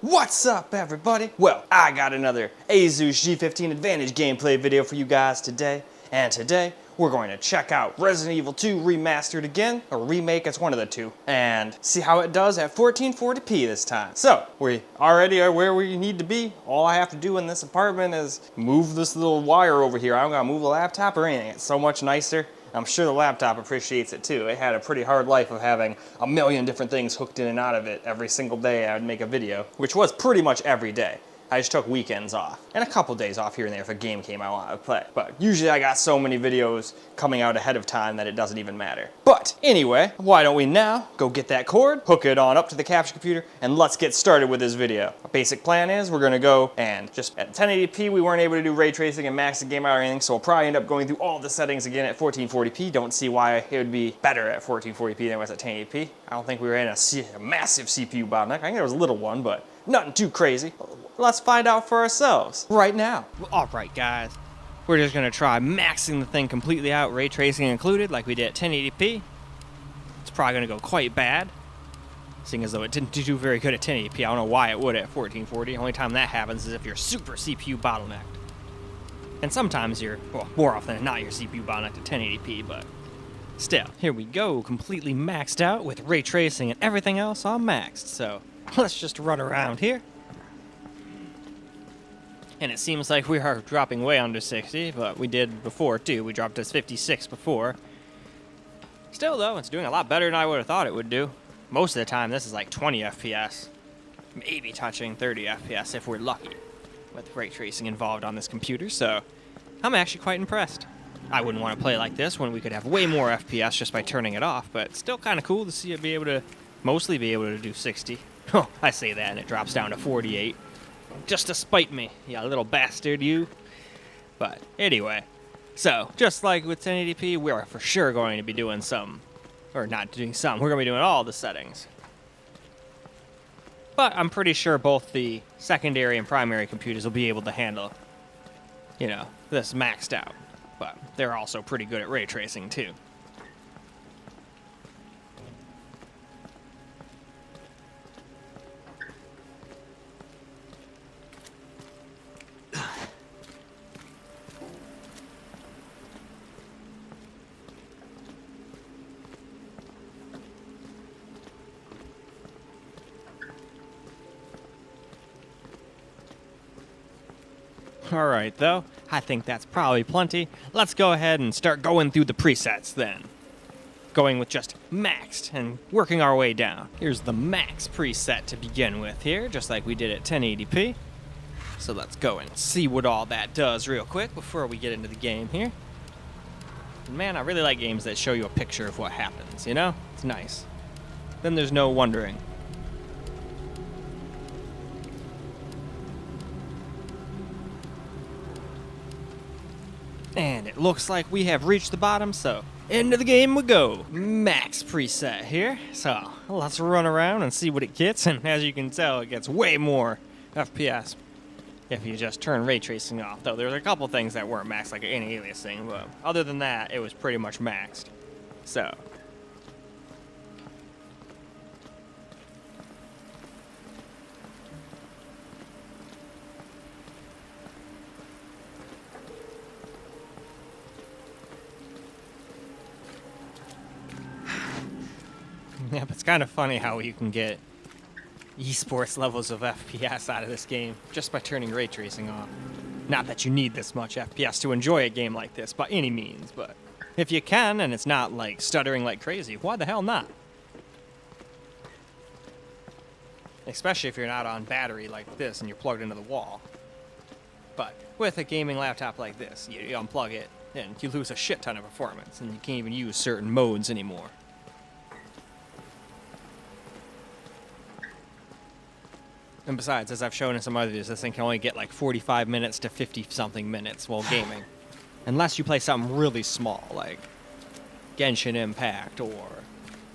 What's up, everybody? Well, I got another Asus G15 Advantage gameplay video for you guys today. And today, we're going to check out Resident Evil 2 Remastered again, or remake, it's one of the two, and see how it does at 1440p this time. So, we already are where we need to be. All I have to do in this apartment is move this little wire over here. I don't gotta move the laptop or anything. It's so much nicer. I'm sure the laptop appreciates it too. It had a pretty hard life of having a million different things hooked in and out of it every single day I would make a video, which was pretty much every day. I just took weekends off, and a couple days off here and there if a game came I wanted to play. But usually I got so many videos coming out ahead of time that it doesn't even matter. But anyway, why don't we now go get that cord, hook it on up to the capture computer, and let's get started with this video. Our basic plan is we're gonna go and just at 1080p, we weren't able to do ray tracing and max the game out or anything, so we'll probably end up going through all the settings again at 1440p. Don't see why it would be better at 1440p than it was at 1080p. I don't think we were in a massive CPU bottleneck. I think there was a little one, but nothing too crazy. Let's find out for ourselves right now. All right, guys. We're just gonna try maxing the thing completely out, ray tracing included, like we did at 1080p. It's probably gonna go quite bad, seeing as though it didn't do very good at 1080p. I don't know why it would at 1440. The only time that happens is if you're super CPU bottlenecked. And sometimes you're, well, more often than not, you're CPU bottlenecked at 1080p, but still. Here we go, completely maxed out with ray tracing and everything else all maxed. So let's just run around here. And it seems like we are dropping way under 60, but we did before too. We dropped to 56 before. Still though, it's doing a lot better than I would have thought it would do. Most of the time this is like 20 FPS. Maybe touching 30 FPS if we're lucky with ray tracing involved on this computer, so I'm actually quite impressed. I wouldn't want to play like this when we could have way more FPS just by turning it off, but it's still kind of cool to see it be able to, mostly be able to do 60. Oh, I say that and it drops down to 48. Just to spite me, you little bastard, you. But anyway, so just like with 1080p, we are for sure going to be doing some, or not doing some, we're going to be doing all the settings. But I'm pretty sure both the secondary and primary computers will be able to handle, you know, this maxed out. But they're also pretty good at ray tracing too. All right, though, I think that's probably plenty. Let's go ahead and start going through the presets then. Going with just maxed and working our way down. Here's the max preset to begin with here, just like we did at 1080p. So let's go and see what all that does real quick before we get into the game here. And man, I really like games that show you a picture of what happens, you know? It's nice. Then there's no wondering. And it looks like we have reached the bottom, so into the game we go. Max preset here. So let's run around and see what it gets. And as you can tell, it gets way more FPS if you just turn ray tracing off. Though there's a couple things that weren't maxed, like any aliasing, but other than that, it was pretty much maxed. So yeah, but it's kind of funny how you can get esports levels of FPS out of this game just by turning ray tracing off. Not that you need this much FPS to enjoy a game like this by any means, but if you can and it's not like stuttering like crazy, why the hell not? Especially if you're not on battery like this and you're plugged into the wall. But with a gaming laptop like this, you unplug it and you lose a shit ton of performance and you can't even use certain modes anymore. And besides, as I've shown in some others, this thing can only get like 45 minutes to 50-something minutes while gaming. Unless you play something really small, like Genshin Impact, or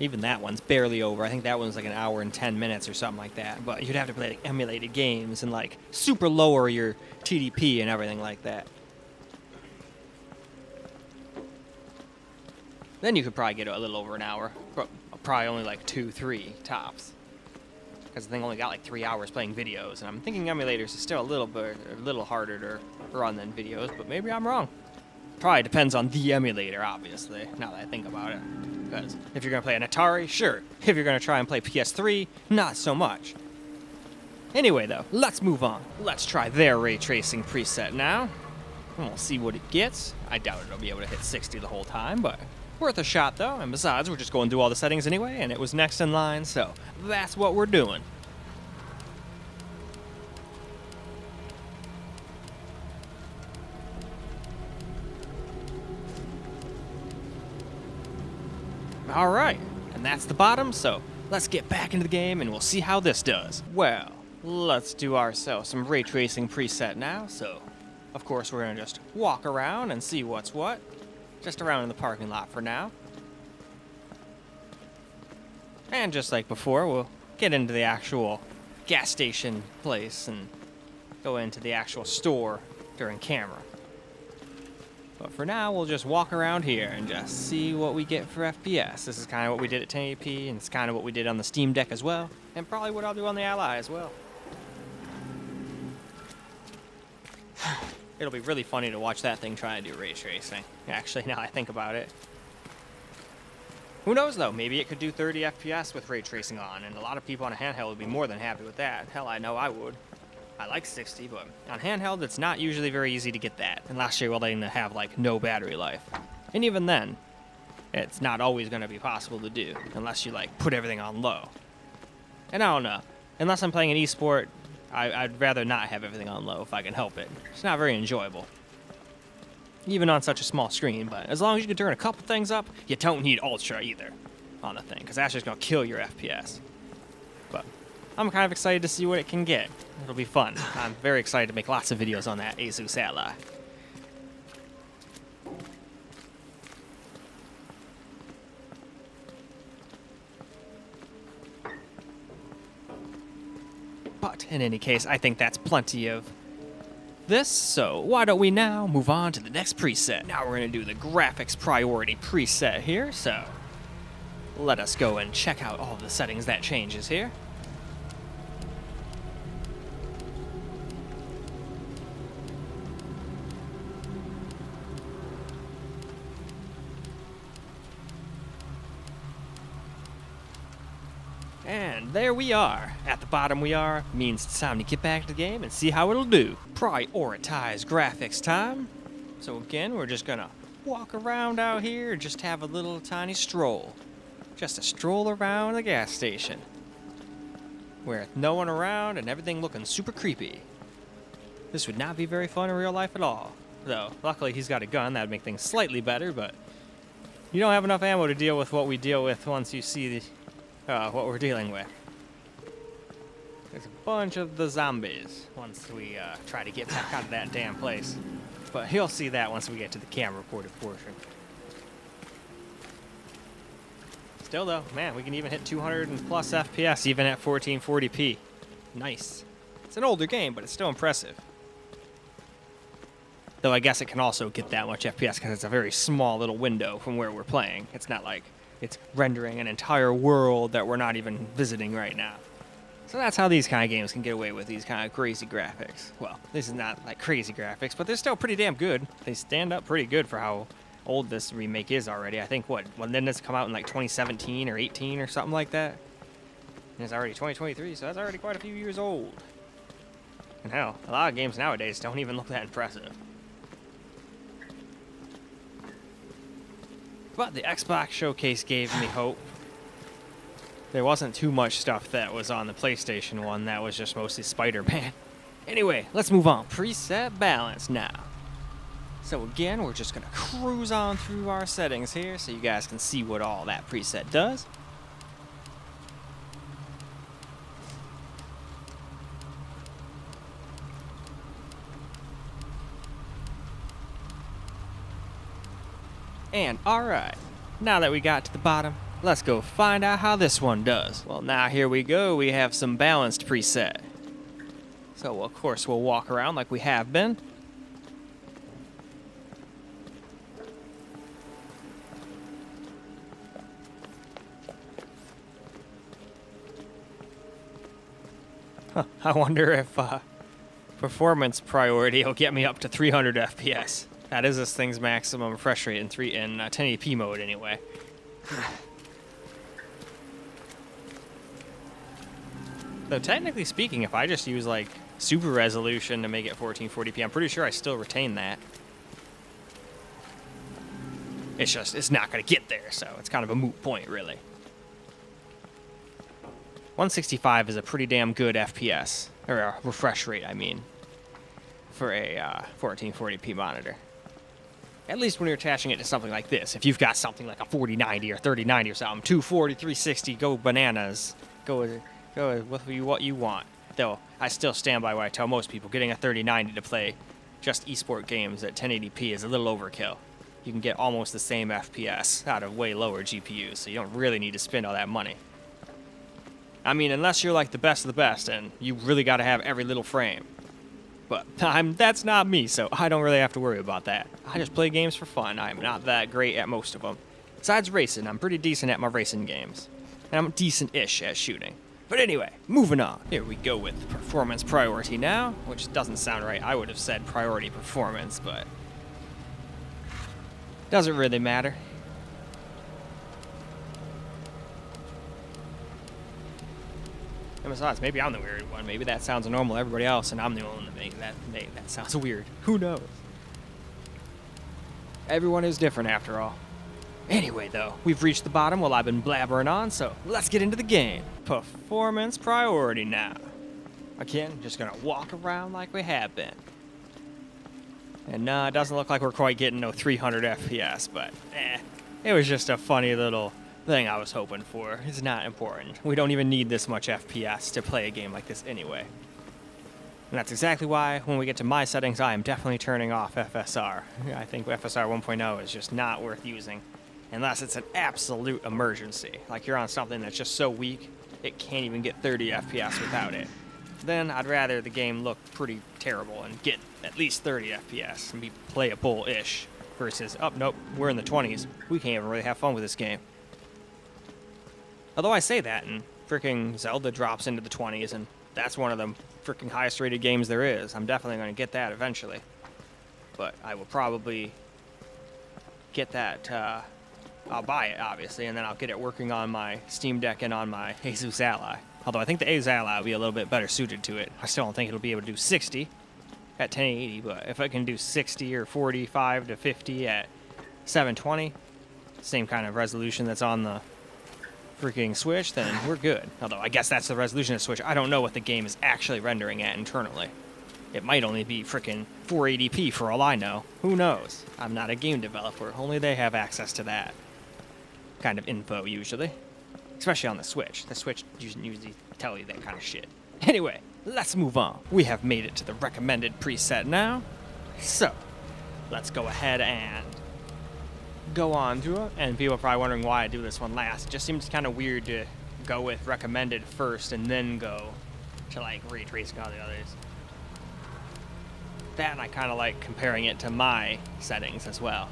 even that one's barely over. I think that one's like an hour and 10 minutes or something like that. But you'd have to play like emulated games and like super lower your TDP and everything like that. Then you could probably get a little over an hour. Probably only like 2, 3 tops. because the thing only got like 3 hours playing videos, and I'm thinking emulators is still a little harder to run than videos, but maybe I'm wrong. Probably depends on the emulator, obviously, now that I think about it. Because if you're going to play an Atari, sure. If you're going to try and play PS3, not so much. Anyway, though, let's move on. Let's try their ray tracing preset now. And we'll see what it gets. I doubt it'll be able to hit 60 the whole time, but worth a shot, though. And besides, we're just going through all the settings anyway, and it was next in line, so that's what we're doing. Alright, and that's the bottom, so let's get back into the game and we'll see how this does. Well, let's do ourselves some ray tracing preset now, so of course we're going to just walk around and see what's what. Just around in the parking lot for now. And just like before, we'll get into the actual gas station place and go into the actual store during camera. But for now, we'll just walk around here and just see what we get for FPS. This is kind of what we did at 1080p, and it's kind of what we did on the Steam Deck as well, and probably what I'll do on the Ally as well. It'll be really funny to watch that thing try to do ray tracing, actually, now I think about it. Who knows, though? Maybe it could do 30 FPS with ray tracing on, and a lot of people on a handheld would be more than happy with that. Hell, I know I would. I like 60, but on handheld, it's not usually very easy to get that, unless you're willing to have, like, no battery life. And even then, it's not always going to be possible to do, unless you, like, put everything on low. And I don't know. Unless I'm playing an esport, I'd rather not have everything on low if I can help it. It's not very enjoyable. Even on such a small screen, but as long as you can turn a couple things up, you don't need Ultra either on the thing, because that's just going to kill your FPS. But I'm kind of excited to see what it can get. It'll be fun. I'm very excited to make lots of videos on that Asus Ally. But in any case, I think that's plenty of this, so why don't we now move on to the next preset. Now we're going to do the graphics priority preset here, so let us go and check out all the settings that changes here. And there we are. At the bottom we are, means it's time to get back to the game and see how it'll do. Prioritize graphics time. So again, we're just gonna walk around out here, just have a little tiny stroll. Just a stroll around the gas station. With no one around and everything looking super creepy. This would not be very fun in real life at all. Though, luckily he's got a gun, that'd make things slightly better, but you don't have enough ammo to deal with what we deal with once you see what we're dealing with. There's a bunch of the zombies once we try to get back out of that damn place. But you'll see that once we get to the camera recorded portion. Still though, man, we can even hit 200 and plus FPS even at 1440p. Nice. It's an older game, but it's still impressive. Though I guess it can also get that much FPS because it's a very small little window from where we're playing. It's not like it's rendering an entire world that we're not even visiting right now. So that's how these kind of games can get away with these kind of crazy graphics. Well, this is not like crazy graphics, but they're still pretty damn good. They stand up pretty good for how old this remake is already. I think, when did this come out in like 2017 or 18 or something like that? And it's already 2023, so that's already quite a few years old. And hell, a lot of games nowadays don't even look that impressive. But the Xbox showcase gave me hope. There wasn't too much stuff that was on the PlayStation one. That was just mostly Spider-Man. Anyway, let's move on. Preset balance now. So again, we're just going to cruise on through our settings here so you guys can see what all that preset does. And alright, now that we got to the bottom, let's go find out how this one does. Well, now here we go, we have some balanced preset. So of course we'll walk around like we have been. I wonder if performance priority will get me up to 300 FPS. That is this thing's maximum refresh rate in 1080p mode anyway. Though technically speaking, if I just use like super resolution to make it 1440p, I'm pretty sure I still retain that. It's not gonna get there, so it's kind of a moot point, really. 165 is a pretty damn good FPS, or a refresh rate, I mean, for a 1440p monitor. At least when you're attaching it to something like this. If you've got something like a 4090 or 3090 or something, 240, 360, go bananas. Go with what you want. Though, I still stand by what I tell most people. Getting a 3090 to play just esport games at 1080p is a little overkill. You can get almost the same FPS out of way lower GPUs, so you don't really need to spend all that money. I mean, unless you're like the best of the best, and you really got to have every little frame. But that's not me, so I don't really have to worry about that. I just play games for fun. I'm not that great at most of them. Besides racing, I'm pretty decent at my racing games. And I'm decent-ish at shooting. But anyway, moving on. Here we go with performance priority now, which doesn't sound right. I would have said priority performance, but doesn't really matter. And besides, maybe I'm the weird one. Maybe that sounds normal to everybody else, and I'm the only one that sounds weird. Who knows? Everyone is different after all. Anyway, though, we've reached the bottom while I've been blabbering on, so let's get into the game. Performance priority now. Again, just gonna walk around like we have been. And no, it doesn't look like we're quite getting no 300 FPS, but it was just a funny little thing I was hoping for. It's not important. We don't even need this much FPS to play a game like this anyway. And that's exactly why, when we get to my settings, I am definitely turning off FSR. I think FSR 1.0 is just not worth using, unless it's an absolute emergency. Like you're on something that's just so weak, it can't even get 30 FPS without it. Then I'd rather the game look pretty terrible and get at least 30 FPS and be playable-ish, versus, oh, nope, we're in the 20s. We can't even really have fun with this game. Although I say that, and freaking Zelda drops into the 20s, and that's one of the freaking highest rated games there is. I'm definitely going to get that eventually. But I will probably get that, I'll buy it, obviously, and then I'll get it working on my Steam Deck and on my Asus Ally. Although I think the Asus Ally will be a little bit better suited to it. I still don't think it'll be able to do 60 at 1080, but if I can do 60 or 45 to 50 at 720, same kind of resolution that's on the freaking Switch, then we're good. Although I guess that's the resolution of Switch. I don't know what the game is actually rendering at internally. It might only be freaking 480p for all I know. Who knows? I'm not a game developer. Only they have access to that kind of info usually. Especially on the Switch. The Switch usually tell you that kind of shit. Anyway, let's move on. We have made it to the recommended preset now. So, let's go ahead and go on to it. And people are probably wondering why I do this one last. It just seems kind of weird to go with recommended first and then go to like ray tracing all the others. That, and I kind of like comparing it to my settings as well,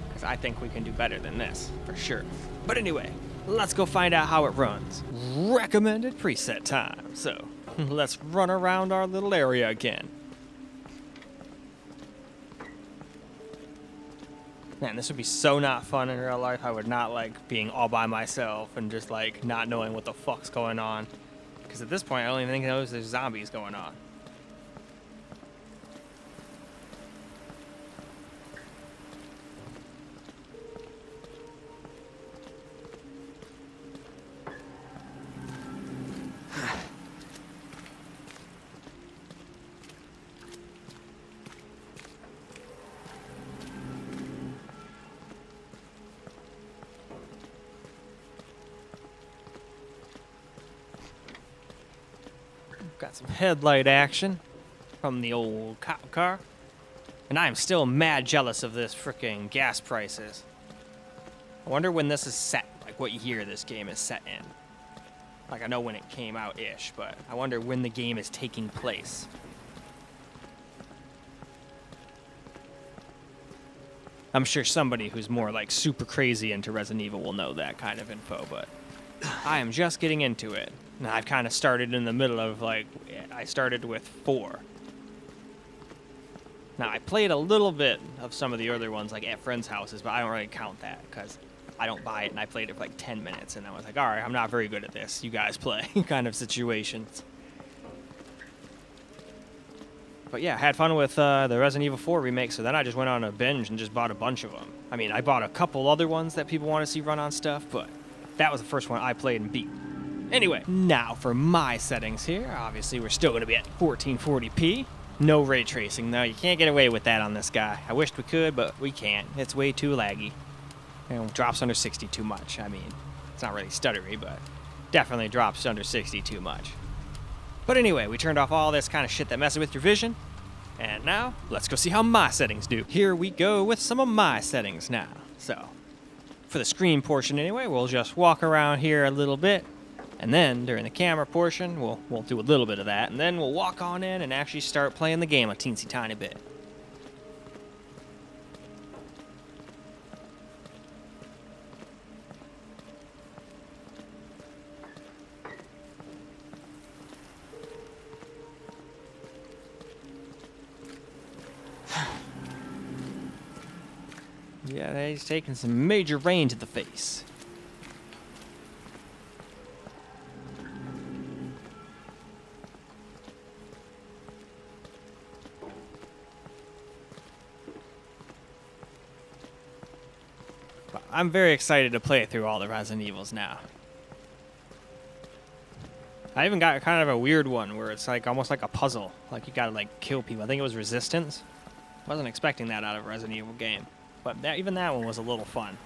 because I think we can do better than this for sure. But anyway, let's go find out how it runs. Recommended preset time. So let's run around our little area again. Man, this would be so not fun in real life. I would not like being all by myself and just like not knowing what the fuck's going on. Because at this point, I don't even think there's zombies going on. Got some headlight action from the old cop car. And I am still mad jealous of this freaking gas prices. I wonder when this is set, like what year this game is set in. Like I know when it came out-ish, but I wonder when the game is taking place. I'm sure somebody who's more like super crazy into Resident Evil will know that kind of info, but I am just getting into it. And I've kind of started in the middle of, like, I started with 4. Now, I played a little bit of some of the other ones, like, at friends' houses, but I don't really count that, because I don't buy it, and I played it for, like, 10 minutes, and I was like, all right, I'm not very good at this. You guys play, kind of situations. But yeah, had fun with the Resident Evil 4 remake, so then I just went on a binge and just bought a bunch of them. I mean, I bought a couple other ones that people want to see run on stuff, but that was the first one I played and beat. Anyway, now for my settings here. Obviously, we're still going to be at 1440p. No ray tracing, though. You can't get away with that on this guy. I wished we could, but we can't. It's way too laggy. It drops under 60 too much. I mean, it's not really stuttery, but definitely drops under 60 too much. But anyway, we turned off all this kind of shit that messes with your vision. And now, let's go see how my settings do. Here we go with some of my settings now. So, for the screen portion anyway, we'll just walk around here a little bit. And then, during the camera portion, we'll do a little bit of that. And then we'll walk on in and actually start playing the game a teensy tiny bit. Yeah, he's taking some major rain to the face. But I'm very excited to play through all the Resident Evils now. I even got kind of a weird one where it's like almost like a puzzle. Like you gotta like kill people. I think it was Resistance. Wasn't expecting that out of a Resident Evil game. But even that one was a little fun.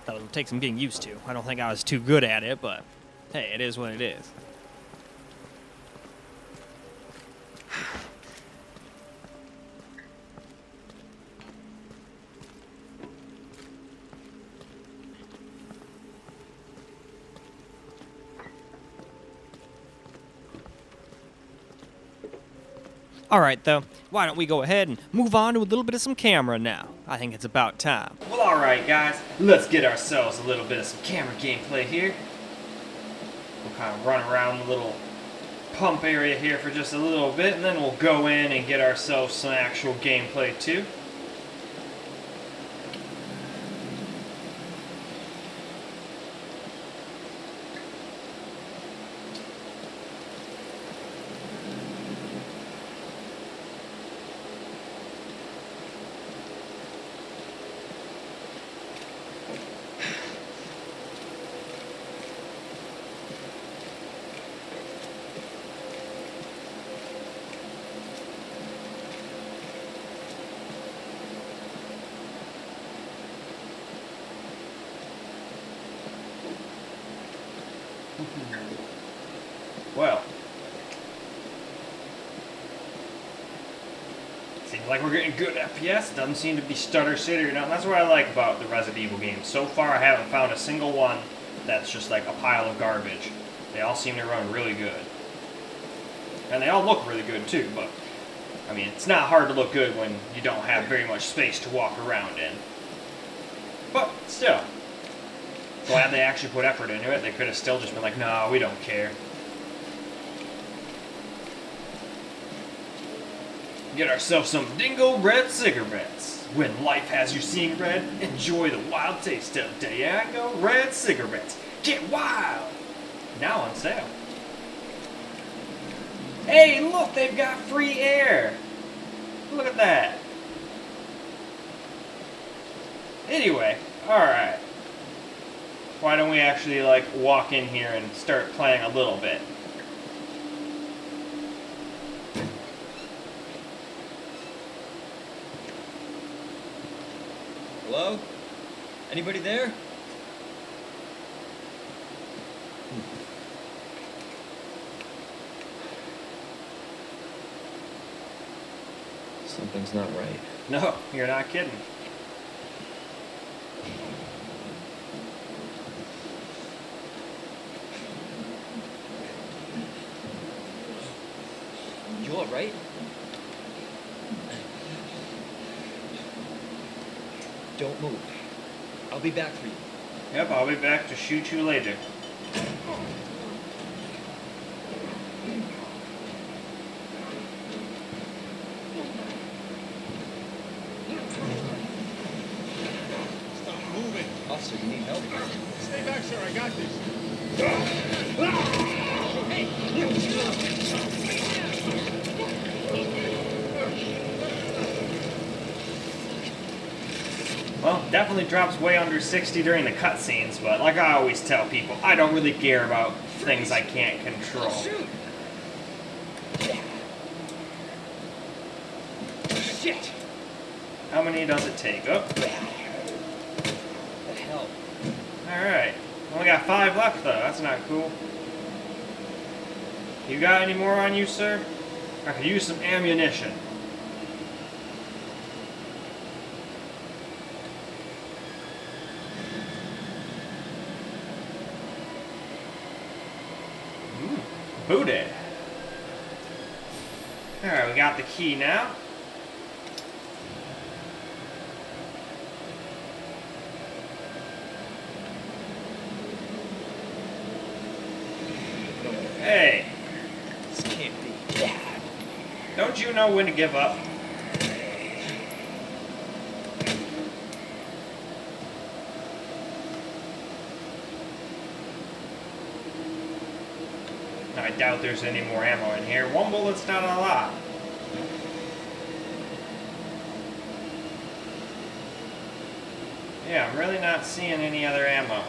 That would take some getting used to. I don't think I was too good at it, but hey, it is what it is. Alright though, why don't we go ahead and move on to a little bit of some camera now. I think it's about time. Well, alright guys, let's get ourselves a little bit of some camera gameplay here. We'll kind of run around the little pump area here for just a little bit, and then we'll go in and get ourselves some actual gameplay too. Well, seems like we're getting good FPS. Doesn't seem to be stutter city or nothing. That's what I like about the Resident Evil games. So far, I haven't found a single one that's just like a pile of garbage. They all seem to run really good. And they all look really good too, but I mean, it's not hard to look good when you don't have very much space to walk around in. But still, glad they actually put effort into it. They could have still just been like, no, we don't care. Get ourselves some Dingo Red cigarettes. When life has you seeing red, enjoy the wild taste of Dingo Red cigarettes. Get wild! Now on sale. Hey, look, they've got free air. Look at that. Anyway, alright. Why don't we actually, like, walk in here and start playing a little bit? Hello? Anybody there? Something's not right. No, you're not kidding. You alright? Don't move. I'll be back for you. Yep, I'll be back to shoot you later. so you need help. Stay back, sir. I got this. Well, definitely drops way under 60 during the cutscenes, but like I always tell people, I don't really care about things I can't control. Shoot! Shit! How many does it take? Oh, The hell? alright. Only got 5 left though, that's not cool. You got any more on you, sir? I could use some ammunition. Booted. Alright, we got the key now. Hey, This can't be. don't you know when to give up? I doubt there's any more ammo in here. 1 bullet's not a lot. Yeah, I'm really not seeing any other ammo.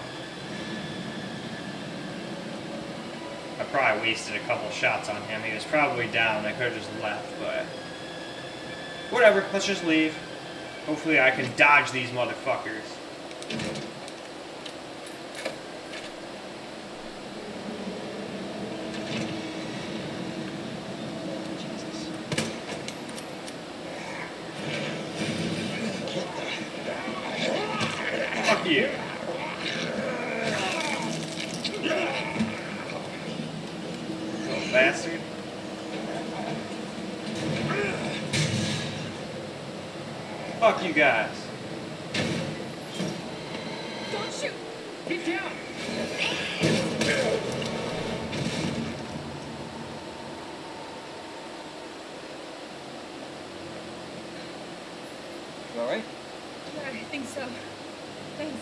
I probably wasted a couple shots on him. He was probably down. I could have just left, but... whatever, let's just leave. Hopefully I can dodge these motherfuckers. Jesus. Fuck you. Little bastard. Fuck you guys. Don't shoot. Get down. You alright? Yeah, I think so. Thanks.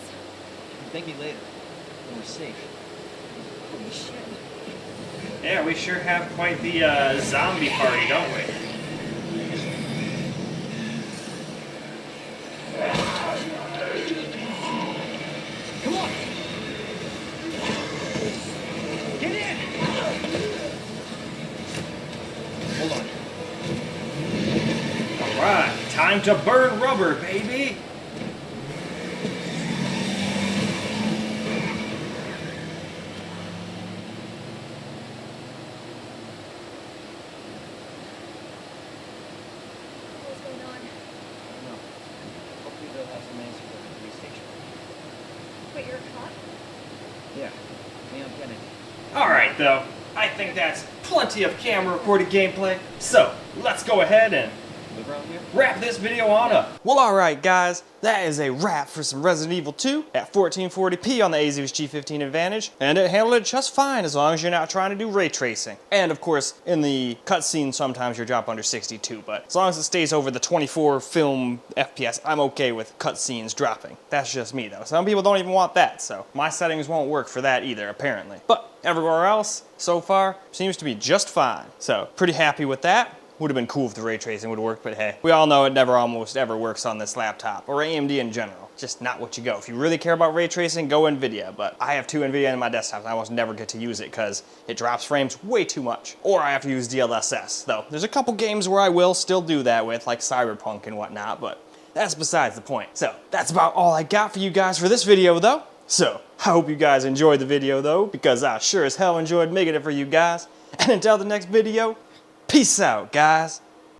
Thank me later. When we're safe. Holy shit. Yeah, we sure have quite the zombie party, don't we? Come on! Get in! Hold on. Alright, time to burn rubber, baby! What's going on? No. Hopefully they'll have some answers at the police station. Wait, you're a cop? Yeah. Leon Kennedy. Alright, though. I think that's plenty of camera recorded gameplay. So, let's go ahead and Live around here? wrap this video on up. Well, alright guys, that is a wrap for some Resident Evil 2 at 1440p on the Asus G15 Advantage, and it handled it just fine as long as you're not trying to do ray tracing. And of course, in the cutscene sometimes you drop under 62, but as long as it stays over the 24 film FPS, I'm okay with cutscenes dropping. That's just me though. Some people don't even want that, so my settings won't work for that either, apparently. But everywhere else, so far, seems to be just fine. So, pretty happy with that. Would have been cool if the ray tracing would have worked, but hey, we all know it never almost ever works on this laptop, or AMD in general. Just not what you go. If you really care about ray tracing, go NVIDIA, but I have 2 NVIDIA in my desktop, and I almost never get to use it because it drops frames way too much. Or I have to use DLSS, though. There's a couple games where I will still do that with, like Cyberpunk and whatnot, but that's besides the point. So, that's about all I got for you guys for this video, though. So, I hope you guys enjoyed the video, though, because I sure as hell enjoyed making it for you guys. And until the next video, peace out, guys.